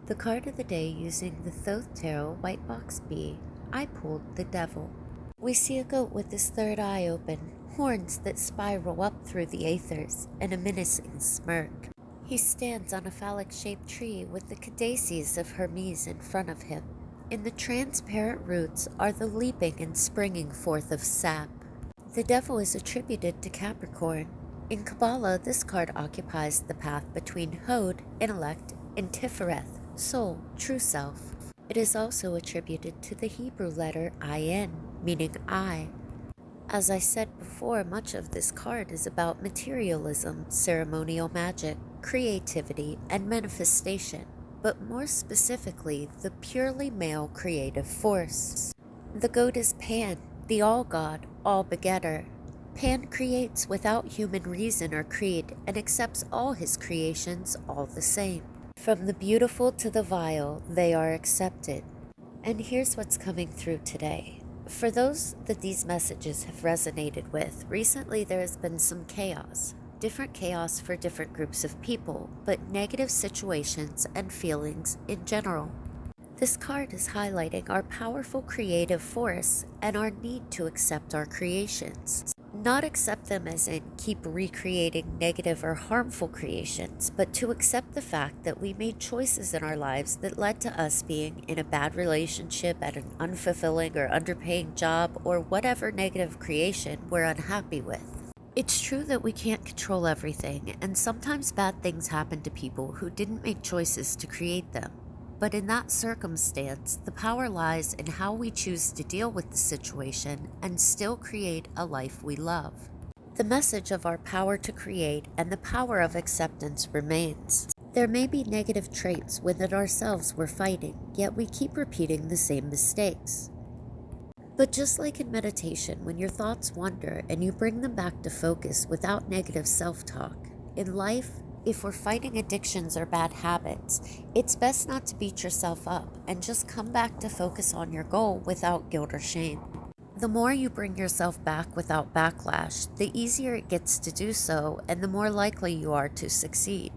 The card of the day using the Thoth Tarot White Box B, I pulled the Devil. We see a goat with his third eye open, horns that spiral up through the aethers, and a menacing smirk. He stands on a phallic-shaped tree with the cadices of Hermes in front of him. In the transparent roots are the leaping and springing forth of sap. The Devil is attributed to Capricorn. In Kabbalah, this card occupies the path between Hod, intellect, and Tifereth, soul, true self. It is also attributed to the Hebrew letter Ayin, meaning eye. As I said before, much of this card is about materialism, ceremonial magic, creativity, and manifestation, but more specifically, the purely male creative force. The goat is Pan, the all-god, all-begetter. Pan creates without human reason or creed and accepts all his creations all the same. From the beautiful to the vile, they are accepted. And here's what's coming through today. For those that these messages have resonated with, recently there has been some chaos. Different chaos for different groups of people, but negative situations and feelings in general. This card is highlighting our powerful creative force and our need to accept our creations. Not accept them as in keep recreating negative or harmful creations, but to accept the fact that we made choices in our lives that led to us being in a bad relationship, at an unfulfilling or underpaying job, or whatever negative creation we're unhappy with. It's true that we can't control everything, and sometimes bad things happen to people who didn't make choices to create them. But in that circumstance, the power lies in how we choose to deal with the situation and still create a life we love. The message of our power to create and the power of acceptance remains. There may be negative traits within ourselves we're fighting, yet we keep repeating the same mistakes. But just like in meditation, when your thoughts wander and you bring them back to focus without negative self-talk, in life, if we're fighting addictions or bad habits, it's best not to beat yourself up and just come back to focus on your goal without guilt or shame. The more you bring yourself back without backlash, the easier it gets to do so and the more likely you are to succeed.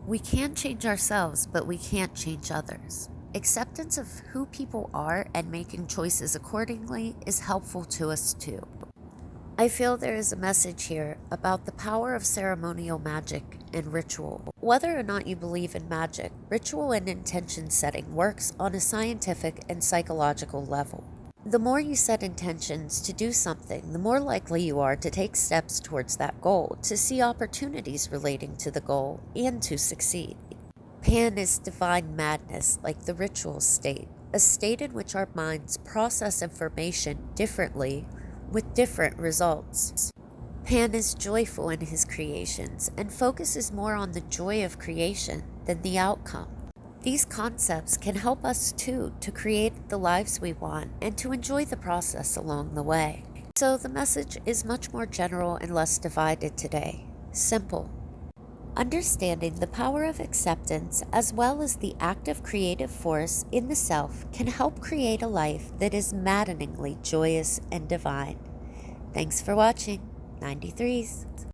We can change ourselves, but we can't change others. Acceptance of who people are and making choices accordingly is helpful to us too. I feel there is a message here about the power of ceremonial magic and ritual. Whether or not you believe in magic, ritual and intention setting works on a scientific and psychological level. The more you set intentions to do something, the more likely you are to take steps towards that goal, to see opportunities relating to the goal, and to succeed. Pan is divine madness, like the ritual state, a state in which our minds process information differently with different results. Pan is joyful in his creations and focuses more on the joy of creation than the outcome. These concepts can help us too to create the lives we want and to enjoy the process along the way. So the message is much more general and less divided today. Simple. Understanding the power of acceptance as well as the active creative force in the self can help create a life that is maddeningly joyous and divine. Thanks for watching. 93s.